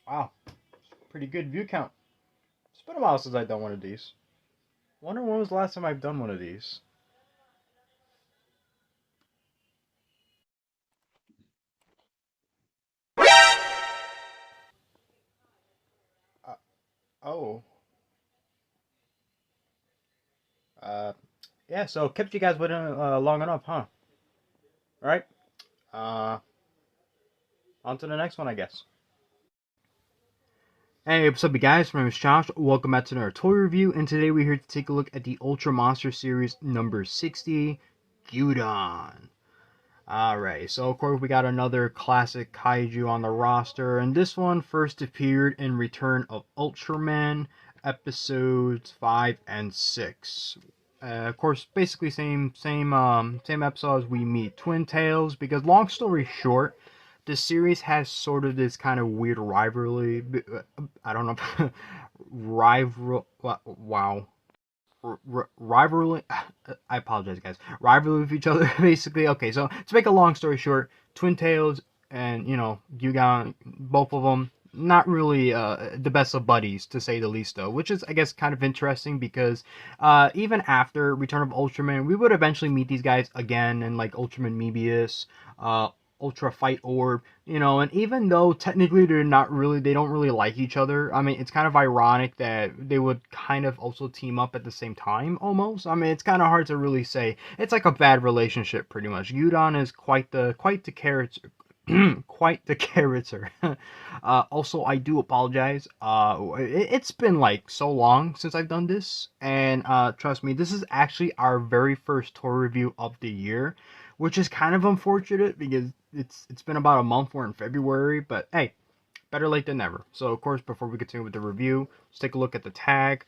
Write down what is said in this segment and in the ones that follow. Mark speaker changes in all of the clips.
Speaker 1: Wow, pretty good view count. It's been a while since I've done one of these. Wonder when was the last time I've done one of these. Uh, oh, uh, yeah. So kept you guys waiting long enough, huh? All right. Uh, on to the next one, I guess. Hey, what's up, you guys? My name is Josh. Welcome back to another toy review, and today we're here to take a look at the Ultra Monster Series number 60, Gudon. Alright, so of course we got another classic kaiju on the roster, and this one first appeared in Return of Ultraman, episodes 5 and 6. Of course, basically same episode as we meet Twin Tails, because long story short, the series has sort of this kind of weird rivalry. I don't know, rival. Wow, rivalry. I apologize, guys. Rivalry with each other, basically. Okay, so to make a long story short, Twin Tails and Gudon, both of them not really the best of buddies, to say the least, though, which is, I guess, kind of interesting because even after Return of Ultraman, we would eventually meet these guys again in like Ultraman Mebius, Ultra Fight Orb, and even though technically they don't really like each other. I mean, it's kind of ironic that they would kind of also team up at the same time, almost. I mean, it's kind of hard to really say. It's like a bad relationship, pretty much. Gudon is quite the character. Quite the character. Also, I do apologize. It's been like so long since I've done this, and trust me, this is actually our very first tour review of the year, which is kind of unfortunate because it's been about a month. We're in February, but hey, better late than never. So of course, before we continue with the review, let's take a look at the tag.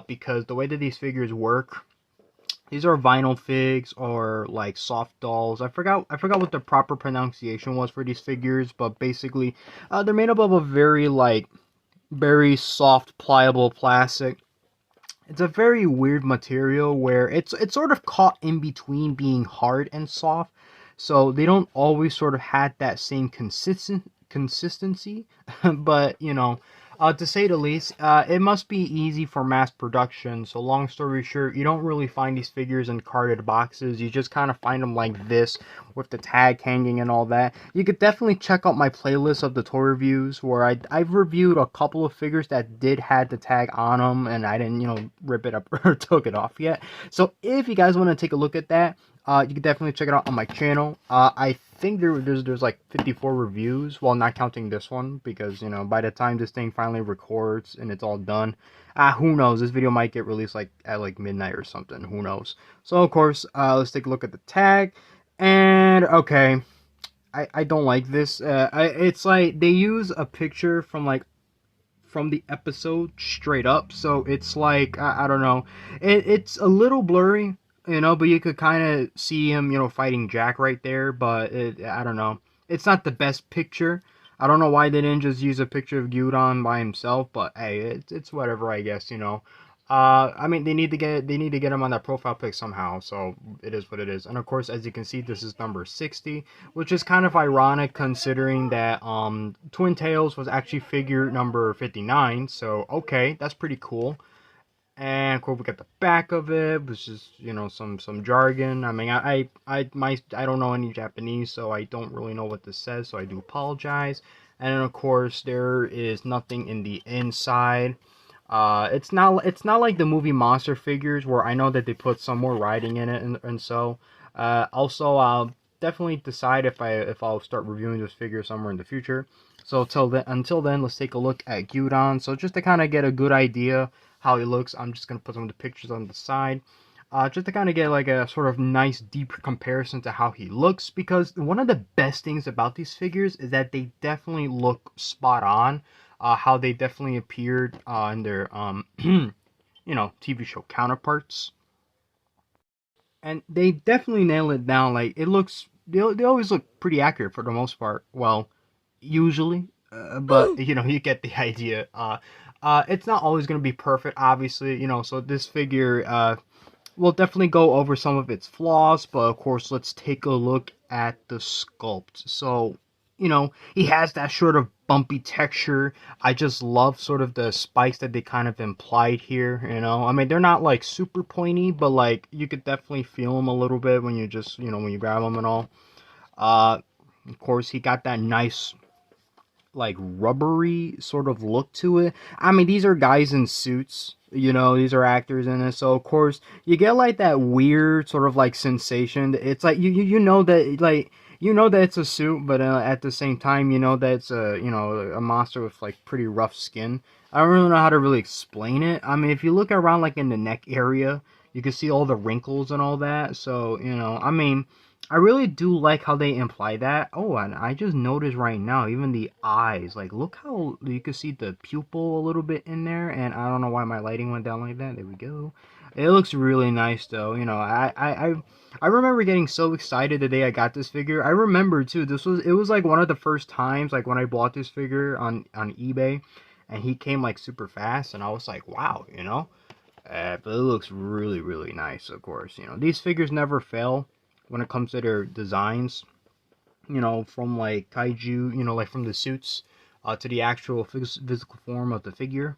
Speaker 1: Because the way that these figures work, these are vinyl figs or like soft dolls. I forgot what the proper pronunciation was for these figures, but basically, they're made up of a very soft, pliable plastic. It's a very weird material where it's sort of caught in between being hard and soft, so they don't always sort of had that same consistency. But to say the least, it must be easy for mass production. So long story short, you don't really find these figures in carded boxes. You just kind of find them like this with the tag hanging and all that. You could definitely check out my playlist of the toy reviews where I've reviewed a couple of figures that did had the tag on them, and I didn't rip it up or took it off yet. So if you guys want to take a look at that, you can definitely check it out on my channel. I think there's like 54 reviews, well, not counting this one, because by the time this thing finally records and it's all done, who knows? This video might get released like at like midnight or something. Who knows? So of course, let's take a look at the tag. And okay, I don't like this. It's like they use a picture from the episode straight up, so it's like I don't know. It's a little blurry, but you could kind of see him, fighting Jack right there. But I don't know. It's not the best picture. I don't know why they didn't just use a picture of Gudon by himself, but hey, it's whatever, I guess. I mean, they need to get him on that profile pic somehow, so it is what it is. And of course, as you can see, this is number 60, which is kind of ironic considering that Twin Tails was actually figure number 59. So okay, that's pretty cool. And of course, we got the back of it, which is some jargon. I mean, I don't know any Japanese, so I don't really know what this says. So I do apologize. And then of course, there is nothing in the inside. It's not like the movie Monster figures where I know that they put some more writing in it, and so also I'll definitely decide if I'll start reviewing this figure somewhere in the future. So until then, let's take a look at Gudon. So just to kind of get a good idea how he looks, I'm just gonna put some of the pictures on the side. Just to kind of get like a sort of nice deep comparison to how he looks, because one of the best things about these figures is that they definitely look spot on. How they definitely appeared in their TV show counterparts, and they definitely nail it down. Like it looks, they always look pretty accurate for the most part. Well, usually, but you get the idea. It's not always gonna be perfect, obviously. So this figure, we'll definitely go over some of its flaws, but of course, let's take a look at the sculpt. So he has that sort of bumpy texture. I just love sort of the spikes that they kind of implied here, you know. I mean, they're not like super pointy, but like you could definitely feel them a little bit when you just, you know, when you grab them and all. Uh, of course, he got that nice like rubbery sort of look to it. I mean, these are guys in suits, you know, these are actors in it, so of course you get like that weird sort of like sensation. It's like you know that like you know that it's a suit, but at the same time you know that it's a, you know, a monster with like pretty rough skin. I don't really know how to really explain it. I mean, if you look around like in the neck area, you can see all the wrinkles and all that. So, you know, I mean, I really do like how they imply that. Oh, and I just noticed right now, even the eyes. Like, look how you can see the pupil a little bit in there. And I don't know why my lighting went down like that. There we go. It looks really nice, though. You know, I remember getting so excited the day I got this figure. I remember too. It was like one of the first times, like when I bought this figure on eBay, and he came like super fast, and I was like, wow, you know. But it looks really, really nice. Of course, you know, these figures never fail when it comes to their designs, you know, from like kaiju, you know, like from the suits to the actual physical form of the figure.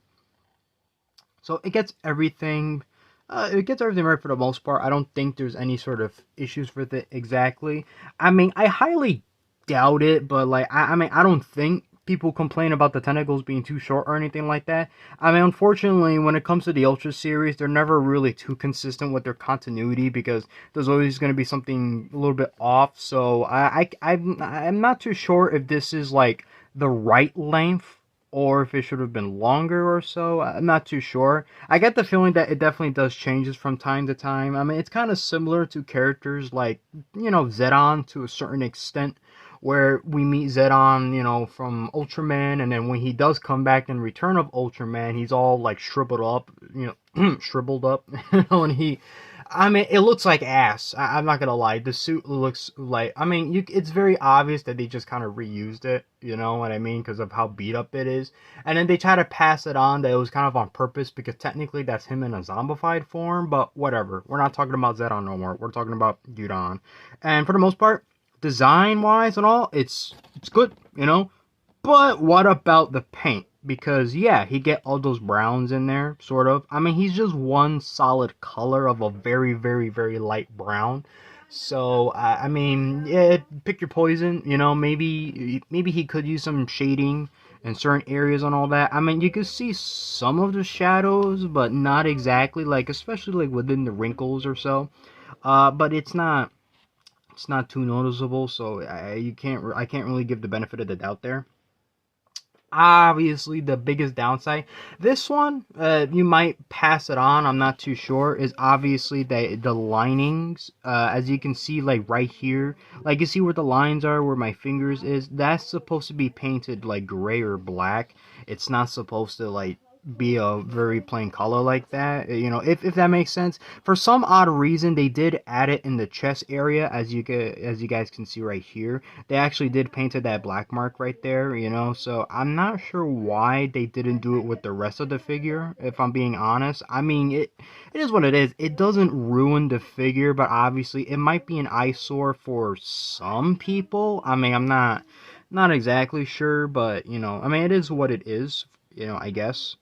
Speaker 1: So it gets everything right for the most part. I don't think there's any sort of issues with it exactly. I mean, I highly doubt it, but like, I mean, I don't think people complain about the tentacles being too short or anything like that. I mean, unfortunately, when it comes to the Ultra series, they're never really too consistent with their continuity because there's always going to be something a little bit off. So I'm not too sure if this is like the right length or if it should have been longer or so. I'm not too sure. I get the feeling that it definitely does changes from time to time. I mean, it's kind of similar to characters like, you know, Zedon to a certain extent, where we meet Zedon, you know, from Ultraman, and then when he does come back in Return of Ultraman, he's all like shriveled up, you know, shriveled up, you know, and I mean, it looks like ass. I'm not gonna lie. The suit looks like. I mean, it's very obvious that they just kind of reused it. You know what I mean? Because of how beat up it is. And then they try to pass it on that it was kind of on purpose because technically that's him in a zombified form. But whatever. We're not talking about Zedon no more. We're talking about Gudon. And for the most part, design wise and all, it's good. You know. But what about the paint? Because yeah, he get all those browns in there, sort of. I mean, he's just one solid color of a very, very, very light brown. So I mean, yeah, pick your poison. You know, maybe he could use some shading in certain areas and all that. I mean, you could see some of the shadows, but not exactly. Like especially like within the wrinkles or so. But it's not too noticeable. So I can't really give the benefit of the doubt there. Obviously the biggest downside, this one you might pass it on, I'm not too sure, is obviously the linings, as you can see like right here, like you see where the lines are where my fingers is, that's supposed to be painted like gray or black. It's not supposed to like be a very plain color like that, you know, if that makes sense. For some odd reason they did add it in the chest area, as you guys can see right here. They actually did painted that black mark right there, you know, so I'm not sure why they didn't do it with the rest of the figure, if I'm being honest. I mean, it is what it is. It doesn't ruin the figure, but obviously it might be an eyesore for some people. I mean, I'm not exactly sure, but you know, I mean, it is what it is, you know, I guess.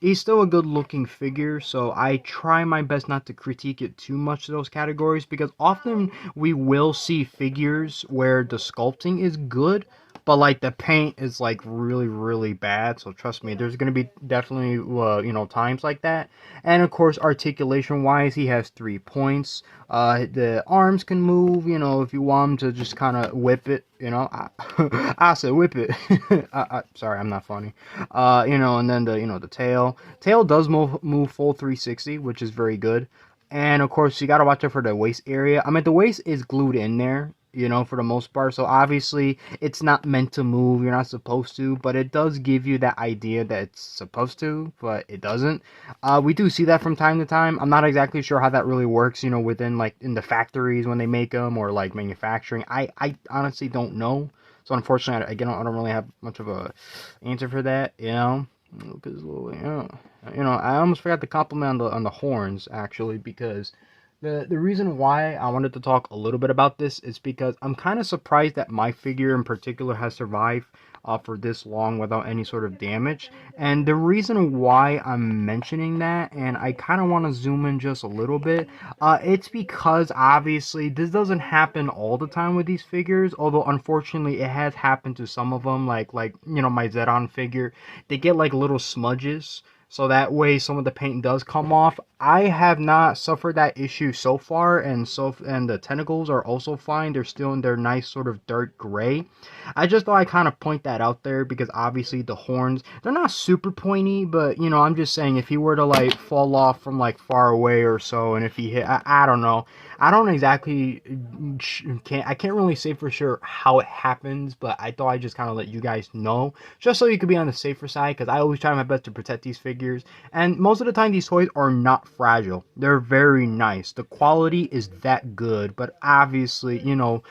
Speaker 1: He's still a good looking figure, so I try my best not to critique it too much to those categories, because often we will see figures where the sculpting is good, but like the paint is like really, really bad. So trust me, there's gonna be definitely you know, times like that. And of course, articulation wise, he has 3 points. The arms can move, you know, if you want him to just kind of whip it, you know. I said whip it. Sorry, I'm not funny. You know, and then the tail. Tail does move full 360, which is very good. And of course, you gotta watch out for the waist area. I mean, the waist is glued in there, you know, for the most part. So obviously, it's not meant to move. You're not supposed to, but it does give you that idea that it's supposed to, but it doesn't. We do see that from time to time. I'm not exactly sure how that really works, you know, within like in the factories when they make them, or like manufacturing. I honestly don't know. So unfortunately, again, I don't really have much of a answer for that, you know, because you know, I almost forgot to compliment on the horns actually, because the reason why I wanted to talk a little bit about this is because I'm kind of surprised that my figure in particular has survived for this long without any sort of damage. And the reason why I'm mentioning that, and I kind of want to zoom in just a little bit, it's because obviously this doesn't happen all the time with these figures, although unfortunately it has happened to some of them, like you know, my Zedon figure. They get like little smudges, so that way some of the paint does come off. I have not suffered that issue so far, and the tentacles are also fine. They're still in their nice sort of dark gray. I just thought I kind of point that out there because obviously the horns, they're not super pointy, but you know, I'm just saying if he were to like fall off from like far away or so, and if he hit, I don't know. I don't exactly I can't really say for sure how it happens, but I thought I'd just kind of let you guys know, just so you could be on the safer side, because I always try my best to protect these figures. And most of the time, these toys are not fragile. They're very nice. The quality is that good, but obviously, you know,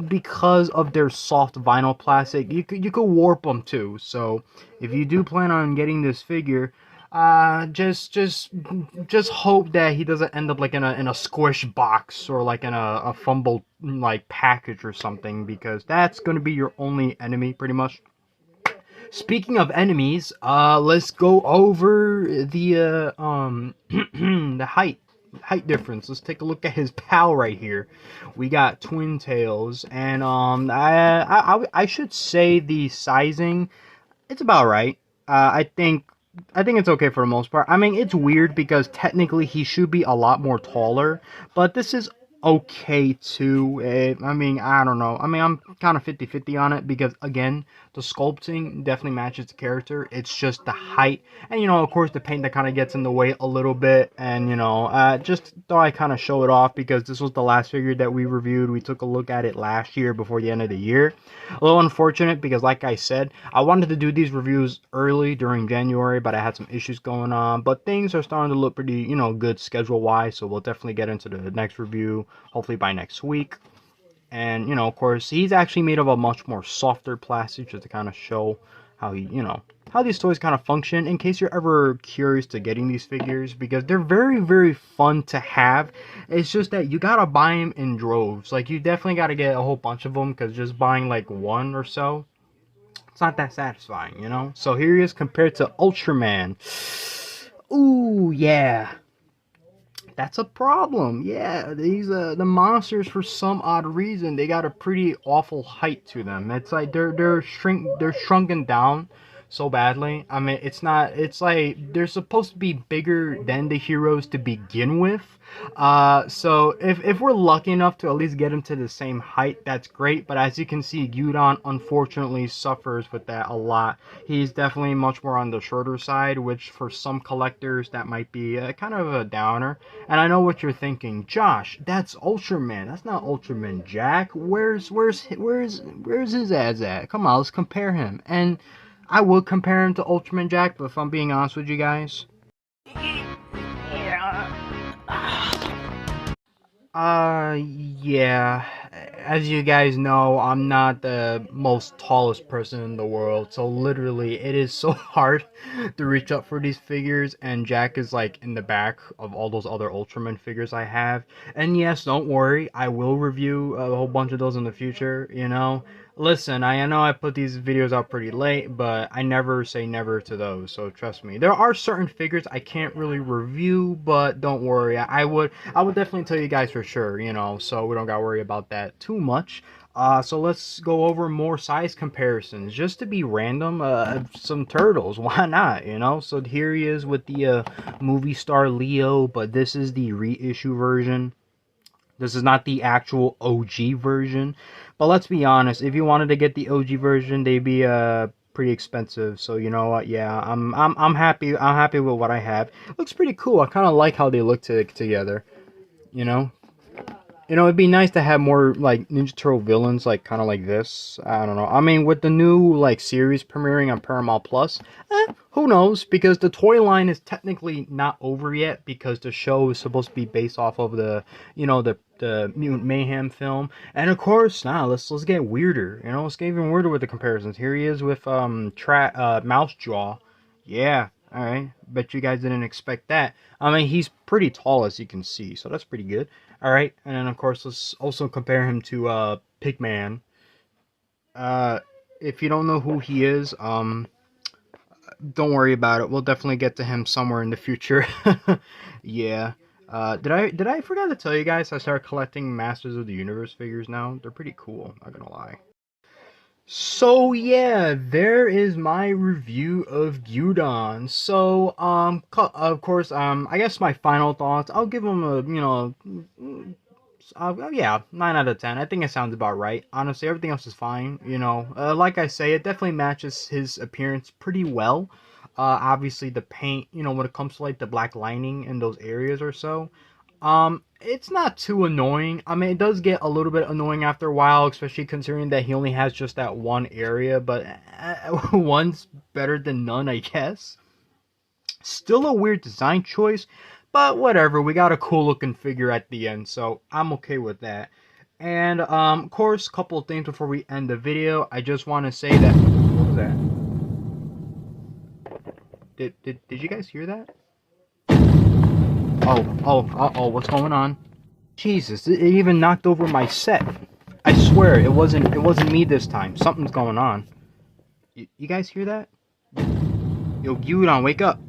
Speaker 1: because of their soft vinyl plastic, you could warp them too. So if you do plan on getting this figure, just hope that he doesn't end up like in a squish box or like in a fumble like package or something, because that's going to be your only enemy pretty much. Speaking of enemies, let's go over the the height difference. Let's take a look at his pal right here. We got twin tails, and I should say the sizing, it's about right. I think it's okay for the most part. I mean, it's weird because technically he should be a lot more taller, but this is okay too. I mean, I don't know. I mean, I'm kind of 50-50 on it because, again, the sculpting definitely matches the character. It's just the height. And, you know, of course, the paint that kind of gets in the way a little bit. And, you know, just thought I kind of show it off because this was the last figure that we reviewed. We took a look at it last year before the end of the year. A little unfortunate because, like I said, I wanted to do these reviews early during January, but I had some issues going on. But things are starting to look pretty, you know, good schedule-wise. So we'll definitely get into the next review, hopefully by next week. And, you know, of course, he's actually made of a much more softer plastic just to kind of show how he, you know, how these toys kind of function in case you're ever curious to getting these figures, because they're very, very fun to have. It's just that you gotta buy them in droves. Like, you definitely gotta get a whole bunch of them, because just buying like one or so, it's not that satisfying, you know? So here he is compared to Ultraman. Ooh, yeah. That's a problem. Yeah, these the monsters, for some odd reason, they got a pretty awful height to them. It's like they're shrunken down so badly. I mean, it's like they're supposed to be bigger than the heroes to begin with. So if we're lucky enough to at least get them to the same height, that's great. But as you can see, Gudon unfortunately suffers with that a lot. He's definitely much more on the shorter side, which for some collectors that might be kind of a downer. And I know what you're thinking, Josh, that's Ultraman. That's not Ultraman Jack. Where's his ass at? Come on, let's compare him. And I would compare him to Ultraman Jack, but if I'm being honest with you guys, yeah. As you guys know, I'm not the most tallest person in the world, so literally it is so hard to reach up for these figures, and Jack is like in the back of all those other Ultraman figures I have. And yes, don't worry, I will review a whole bunch of those in the future, you know. Listen, I know I put these videos out pretty late, but I never say never to those, so trust me. There are certain figures I can't really review, but don't worry, I would definitely tell you guys for sure, you know, so we don't gotta worry about that too much. So let's go over more size comparisons, just to be random. Some turtles, why not, you know? So here he is with the movie star Leo, but this is the reissue version. This is not the actual OG version. But let's be honest, if you wanted to get the OG version, they'd be pretty expensive. So you know what? Yeah, I'm happy. I'm happy with what I have. Looks pretty cool. I kind of like how they look together. You know, it'd be nice to have more like Ninja Turtle villains, like kind of like this. I don't know. I mean, with the new like series premiering on Paramount Plus, who knows? Because the toy line is technically not over yet, because the show is supposed to be based off of the, you know, the Mutant Mayhem film. And of course, now let's get weirder. You know, let's get even weirder with the comparisons. Here he is with Mouse Jaw. Yeah. All right. Bet you guys didn't expect that. I mean, he's pretty tall, as you can see, so that's pretty good. All right, and then of course let's also compare him to Pigman. if you don't know who he is, don't worry about it. We'll definitely get to him somewhere in the future. Yeah. Did I forget to tell you guys I started collecting Masters of the Universe figures now? They're pretty cool, not gonna lie. So yeah, there is my review of Gudon. So of course, I guess my final thoughts. I'll give him a yeah, 9 out of 10. I think it sounds about right. Honestly, everything else is fine. Like I say, it definitely matches his appearance pretty well. Obviously the paint, when it comes to like the black lining in those areas or so, it's not too annoying. I mean, it does get a little bit annoying after a while, especially considering that he only has just that one area, but one's better than none, I guess. Still a weird design choice, but whatever. We got a cool looking figure at the end, so I'm okay with that. And of course, a couple of things before we end the video. I just want to say that. What was that? Did you guys hear that? Oh, what's going on? Jesus, it even knocked over my set. I swear, it wasn't me this time. Something's going on. You guys hear that? Yo, Gudon, wake up.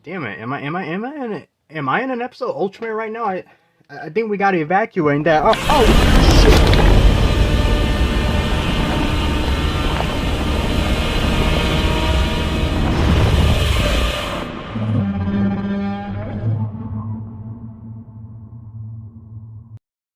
Speaker 1: Damn it, am I in an episode of Ultraman right now? I think we gotta evacuate that. Oh, shit.